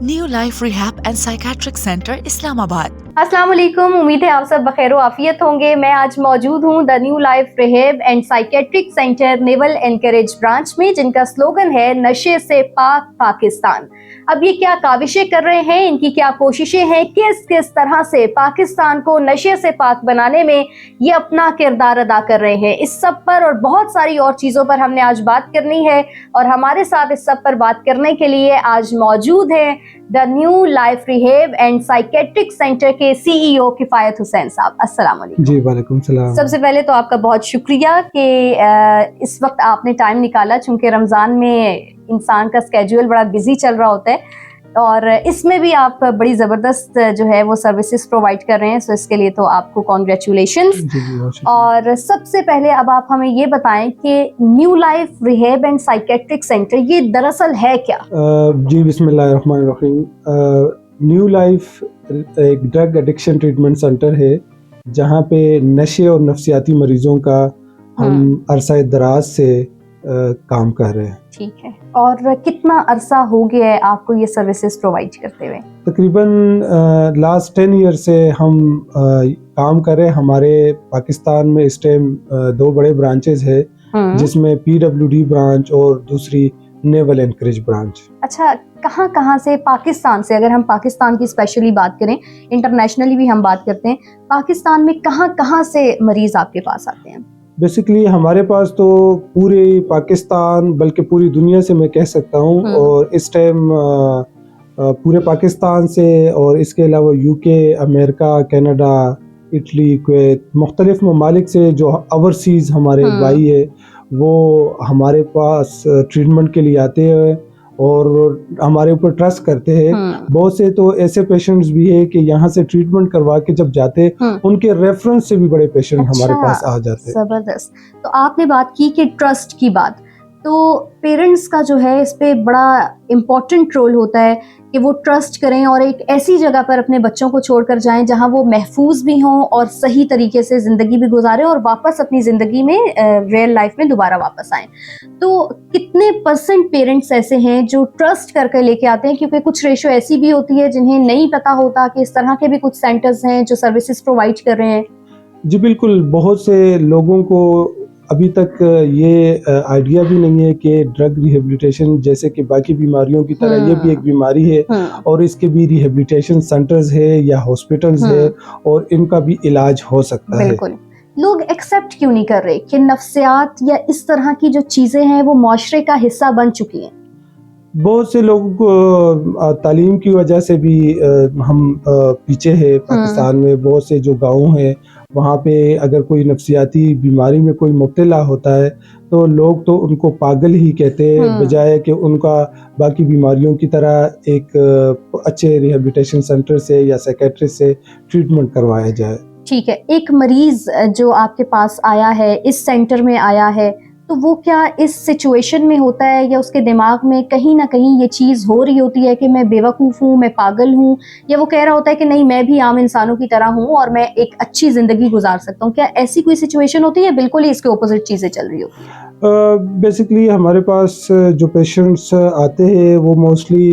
New life rehab and psychiatric centre Islamabad. अस्सलाम वालेकुम, उम्मीद है आप सब बखैर आफियत होंगे। मैं आज मौजूद हूँ the new life rehab and psychiatric centre naval encourage branch में, जिनका स्लोगन है नशे से पाक पाकिस्तान। अब ये क्या काविशें कर रहे हैं, इनकी क्या कोशिशें हैं, किस किस तरह से पाकिस्तान को नशे से पाक बनाने में ये अपना किरदार अदा कर रहे हैं, इस सब पर और बहुत सारी और चीज़ों पर हमने आज बात करनी है। और हमारे साथ इस सब पर बात करने के लिए आज मौजूद हैं the new life rehab and psychiatric centre के सीईओ किफायत हुसैन साहब। अस्सलाम वालेकुम। जी वालेकुम सलाम। सबसे पहले तो आपका बहुत शुक्रिया कि इस वक्त आपने टाइम निकाला, चूंकि रमज़ान में इंसान का स्केड्यूल बड़ा बिजी चल रहा होता है और इसमें भी आप बड़ी ज़बरदस्त जो है वो सर्विसेज प्रोवाइड कर रहे हैं, सो इसके लिए तो आपको कॉन्ग्रेचुलेशंस। और सबसे पहले अब आप हमें ये बताएं कि new life rehab and psychiatric centre ये दरअसल है क्या? जी बिस्मिल्लाहिर्रहमानिर्रहीम। न्यू लाइफ एक ड्रग एडिक्शन ट्रीटमेंट सेंटर है जहाँ पे नशे और नफसियाती मरीजों का हम अरसा दराज से काम कर रहे हैं। ठीक है, और कितना अरसा हो गया है आपको ये सर्विसेज प्रोवाइड करते हुए? तकरीबन लास्ट 10 ईयर से हम काम कर रहे हैं। हमारे पाकिस्तान में इस टाइम 2 बड़े ब्रांचेज है, जिसमें PWD ब्रांच और दूसरी नेवल एनकरेज ब्रांच। अच्छा, कहाँ से पाकिस्तान से, अगर हम पाकिस्तान की स्पेशली बात करें, इंटरनेशनली भी हम बात करते हैं, पाकिस्तान में कहाँ से मरीज आपके पास आते हैं? बेसिकली हमारे पास तो पूरे पाकिस्तान बल्कि पूरी दुनिया से मैं कह सकता हूँ, और इस टाइम पूरे पाकिस्तान से और इसके अलावा UK, America, Canada, Italy, Kuwait, मुख्तलिफ ममालिक से जो ओवरसीज़ हमारे भाई है वो हमारे पास ट्रीटमेंट के लिए आते हैं और हमारे ऊपर ट्रस्ट करते हैं। बहुत से तो ऐसे पेशेंट्स भी है कि यहाँ से ट्रीटमेंट करवा के जब जाते उनके रेफरेंस से भी बड़े पेशेंट हमारे पास आ जाते हैं। जबरदस्त। तो आपने बात की कि ट्रस्ट की बात, तो पेरेंट्स का जो है इस पे बड़ा इम्पोर्टेंट रोल होता है कि वो ट्रस्ट करें और एक ऐसी जगह पर अपने बच्चों को छोड़कर जाएं जहां वो महफूज भी हों और सही तरीके से ज़िंदगी भी गुजारें और वापस अपनी ज़िंदगी में रियल लाइफ में दोबारा वापस आएं। तो कितने % पेरेंट्स ऐसे हैं जो ट्रस्ट करके लेके आते हैं, क्योंकि कुछ रेशो ऐसी भी होती है जिन्हें नहीं पता होता कि इस तरह के भी कुछ सेंटर्स हैं जो सर्विसेज प्रोवाइड कर रहे हैं? जी बिल्कुल, बहुत से लोगों को अभी तक ये आइडिया भी नहीं है कि ड्रग रिहेबिलिटेशन जैसे कि बाकी बीमारियों की तरह ये भी एक बीमारी है और इसके भी रिहेबिलिटेशन सेंटर्स है या हॉस्पिटल्स है और इनका भी इलाज हो सकता है। बिल्कुल। लोग एक्सेप्ट क्यों नहीं कर रहे कि नफ्सियात या इस तरह की जो चीज़ें हैं वो माशरे का हिस्सा बन चुकी हैं? बहुत से लोगों को तालीम की वजह से भी हम पीछे है। पाकिस्तान में बहुत से जो गाँव हैं वहाँ पे अगर कोई नफ्सियाती बीमारी में कोई मुब्तला होता है तो लोग तो उनको पागल ही कहते हैं, बजाय कि उनका बाकी बीमारियों की तरह एक अच्छे रिहेबिलिटेशन सेंटर से या साइकियाट्रिस्ट से ट्रीटमेंट करवाया जाए। ठीक है, एक मरीज जो आपके पास आया है, इस सेंटर में आया है, तो वो क्या इस सिचुएशन में होता है या उसके दिमाग में कहीं ना कहीं ये चीज़ हो रही होती है कि मैं बेवकूफ़ हूँ, मैं पागल हूँ, या वो कह रहा होता है कि नहीं मैं भी आम इंसानों की तरह हूँ और मैं एक अच्छी ज़िंदगी गुजार सकता हूँ? क्या ऐसी कोई सिचुएशन होती है, बिल्कुल ही इसके ऑपोजिट चीज़ें चल रही होती है? बेसिकली हमारे पास जो पेशेंट्स आते हैं वो मोस्टली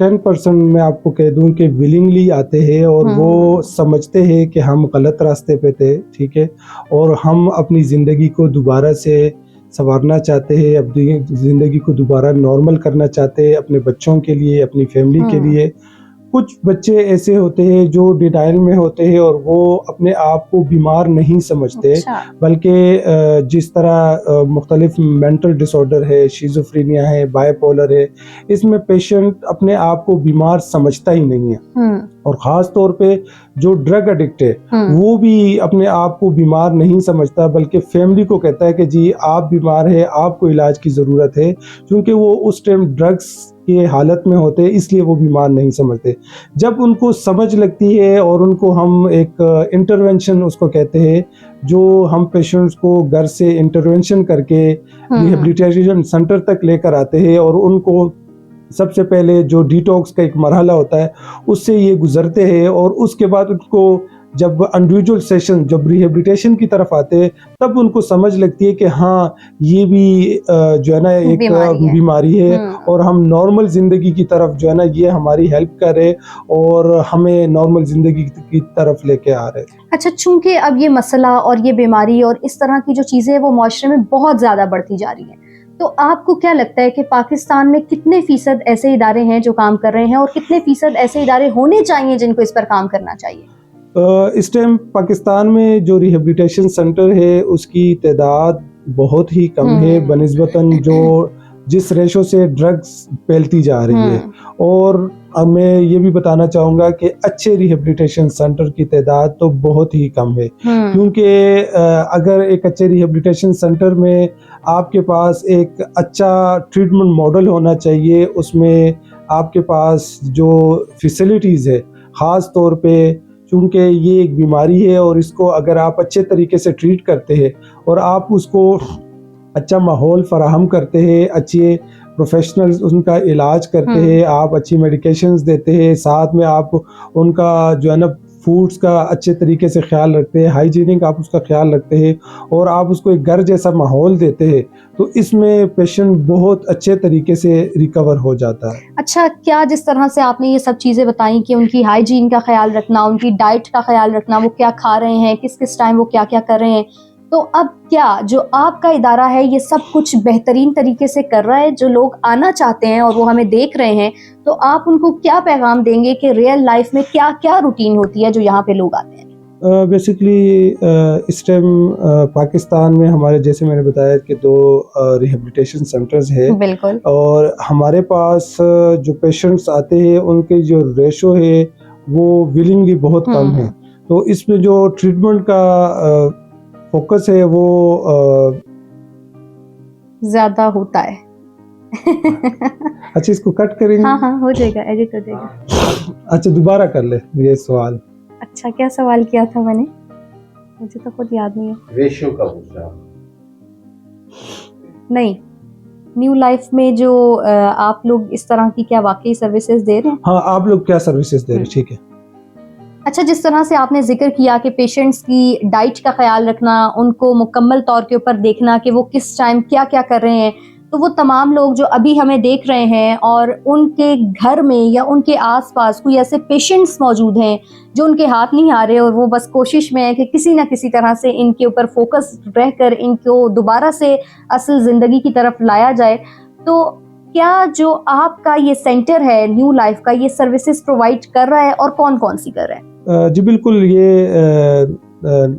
10% मैं आपको कह दूं कि विलिंगली आते हैं और वो समझते हैं कि हम गलत रास्ते पे थे, ठीक है, और हम अपनी ज़िंदगी को दोबारा से संवारना चाहते हैं, अपनी ज़िंदगी को दोबारा नॉर्मल करना चाहते हैं अपने बच्चों के लिए, अपनी फैमिली के लिए। कुछ बच्चे ऐसे होते हैं जो डिनाइल में होते हैं और वो अपने आप को बीमार नहीं समझते, बल्कि जिस तरह मुख्तलिफ मेंटल डिसऑर्डर है, शिज़ोफ्रेनिया है, बाइपोलर है, इसमें पेशेंट अपने आप को बीमार समझता ही नहीं है। और ख़ास तौर पे जो ड्रग एडिक्ट है वो भी अपने आप को बीमार नहीं समझता, बल्कि फैमिली को कहता है कि जी आप बीमार है, आपको इलाज की ज़रूरत है, क्योंकि वो उस टाइम ड्रग्स के हालत में होते हैं, इसलिए वो बीमार नहीं समझते। जब उनको समझ लगती है और उनको हम एक इंटरवेंशन उसको कहते हैं, जो हम पेशेंट्स को घर से इंटरवेंशन करके रिहेबिलिटेशन सेंटर तक लेकर आते हैं और उनको सबसे पहले जो डिटॉक्स का एक मरहला होता है उससे ये गुजरते हैं और उसके बाद उनको जब इंडिविजुअल सेशन, जब रिहेबिलिटेशन की तरफ आते हैं, तब उनको समझ लगती है कि हाँ ये भी जो है ना एक बीमारी है और हम नॉर्मल ज़िंदगी की तरफ जो है ना ये हमारी हेल्प करे और हमें नॉर्मल ज़िंदगी की तरफ लेके आ रहे हैं। अच्छा, चूंकि अब ये मसला और ये बीमारी और इस तरह की जो चीज़ें हैं वो माशरे में बहुत ज़्यादा बढ़ती जा रही हैं, तो आपको क्या लगता है कि पाकिस्तान में कितने फीसद ऐसे इदारे हैं जो काम कर रहे हैं और कितने फीसद ऐसे इदारे होने चाहिए जिनको इस पर काम करना चाहिए? इस टाइम पाकिस्तान में जो रिहेबिलिटेशन सेंटर है उसकी तादाद बहुत ही कम है बनिस्बतन जो जिस रेशो से ड्रग्स फैलती जा रही है। और अब मैं ये भी बताना चाहूँगा कि अच्छे रिहेबिलिटेशन सेंटर की तादाद तो बहुत ही कम है, क्योंकि अगर एक अच्छे रिहेबिलिटेशन सेंटर में आपके पास एक अच्छा ट्रीटमेंट मॉडल होना चाहिए, उसमें आपके पास जो फैसिलिटीज़ है, ख़ास तौर पे चूँकि ये एक बीमारी है और इसको अगर आप अच्छे तरीके से ट्रीट करते हैं और आप उसको अच्छा माहौल फराहम करते हैं, अच्छे प्रोफेशनल्स उनका इलाज करते हैं, आप अच्छी मेडिकेशंस देते हैं, साथ में आप उनका जो है ना फूड्स का अच्छे तरीके से ख्याल रखते हैं, हाइजीनिक आप उसका ख्याल रखते हैं और आप उसको एक घर जैसा माहौल देते हैं, तो इसमें पेशेंट बहुत अच्छे तरीके से रिकवर हो जाता है। अच्छा, क्या जिस तरह से आपने ये सब चीज़ें बताई कि उनकी हाइजीन का ख्याल रखना, उनकी डाइट का ख्याल रखना, वो क्या खा रहे हैं, किस किस टाइम वो क्या क्या कर रहे हैं, तो अब क्या जो आपका इदारा है ये सब कुछ बेहतरीन तरीके से कर रहा है? जो लोग आना चाहते हैं और वो हमें देख रहे हैं, तो आप उनको क्या पैगाम देंगे कि रियल लाइफ में क्या क्या रूटीन होती है जो यहाँ पे लोग आते हैं? बेसिकली इस टाइम पाकिस्तान में हमारे, जैसे मैंने बताया कि 2 रिहेबिलिटेशन सेंटर्स है, बिल्कुल, और हमारे पास जो पेशेंट्स आते हैं उनके जो रेशो है वो विलिंगली बहुत कम है, तो इसमें जो ट्रीटमेंट का फोकस है वो ज्यादा होता है। अच्छा, इसको कट करेंगे? हाँ हो जाएगा, एडिट हो जाएगा। अच्छा, दोबारा कर ले ये सवाल। अच्छा, क्या सवाल किया था मैंने? मुझे तो खुद याद नहीं है। रेशियो का पूछा नहीं, न्यू लाइफ में जो आप लोग इस तरह की क्या वाकई सर्विसेज दे रहे हैं? हाँ, आप लोग क्या सर्विसेज दे रहे हैं? ठीक है। अच्छा, जिस तरह से आपने जिक्र किया कि पेशेंट्स की डाइट का ख्याल रखना, उनको मुकम्मल तौर के ऊपर देखना कि वो किस टाइम क्या क्या कर रहे हैं, तो वो तमाम लोग जो अभी हमें देख रहे हैं और उनके घर में या उनके आसपास कोई ऐसे पेशेंट्स मौजूद हैं जो उनके हाथ नहीं आ रहे और वो बस कोशिश में है कि किसी ना किसी तरह से इनके ऊपर फोकस रहकर इनको दोबारा से असल ज़िंदगी की तरफ लाया जाए, तो क्या जो आपका ये सेंटर है न्यू लाइफ का, ये सर्विसेज प्रोवाइड कर रहा है और कौन कौन सी कर रहा है? जी बिल्कुल, ये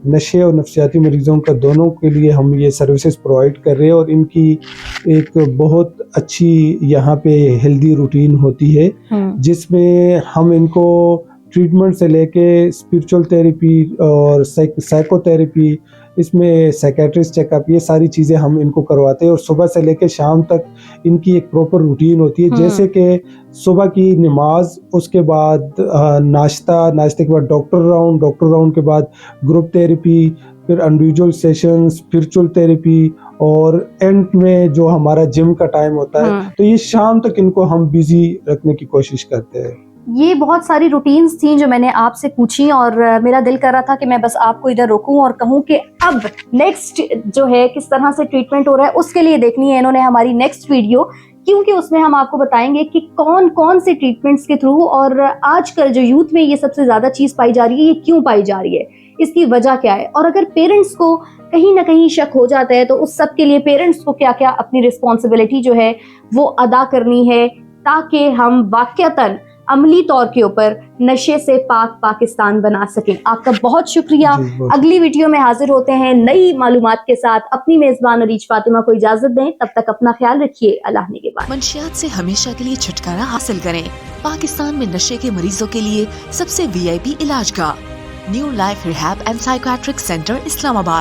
नशे और नफ्सियाती मरीज़ों का दोनों के लिए हम ये सर्विसेज प्रोवाइड कर रहे हैं और इनकी एक बहुत अच्छी यहाँ पे हेल्दी रूटीन होती है, जिसमें हम इनको ट्रीटमेंट से लेके स्पिरिचुअल थेरेपी और साइकोथेरेपी, इसमें साइकेट्रिस्ट चेकअप, ये सारी चीज़ें हम इनको करवाते हैं और सुबह से लेके शाम तक इनकी एक प्रॉपर रूटीन होती है, जैसे कि सुबह की नमाज, उसके बाद नाश्ते के बाद डॉक्टर राउंड के बाद ग्रुप थेरेपी, फिर इंडिविजुअल सेशन, स्पिरिचुअल थेरेपी और एंड में जो हमारा जिम का टाइम होता है, तो ये शाम तक इनको हम बिजी रखने की कोशिश करते हैं। ये बहुत सारी रूटीन्स थी जो मैंने आपसे पूछी और मेरा दिल कर रहा था कि मैं बस आपको इधर रोकूं और कहूं कि अब नेक्स्ट जो है किस तरह से ट्रीटमेंट हो रहा है उसके लिए देखनी है इन्होंने हमारी नेक्स्ट वीडियो, क्योंकि उसमें हम आपको बताएंगे कि कौन कौन से ट्रीटमेंट्स के थ्रू, और आजकल जो यूथ में ये सबसे ज़्यादा चीज़ पाई जा रही है, ये क्यों पाई जा रही है, इसकी वजह क्या है, और अगर पेरेंट्स को कहीं ना कहीं शक हो जाता है तो उस सब के लिए पेरेंट्स को क्या क्या अपनी रिस्पॉन्सिबिलिटी जो है वो अदा करनी है, ताकि हम वाकईतन अमली तौर के ऊपर नशे से पाक पाकिस्तान बना सकें। आपका बहुत शुक्रिया। अगली वीडियो में हाजिर होते हैं नई मालूमात के साथ। अपनी मेजबान अरीज फातिमा को इजाजत दें, तब तक अपना ख्याल रखिए। अल्लाह ने के बाद। मंशियात से हमेशा के लिए छुटकारा हासिल करें। पाकिस्तान में नशे के मरीजों के लिए सबसे VIP इलाज का new life rehab and psychiatric centre Islamabad.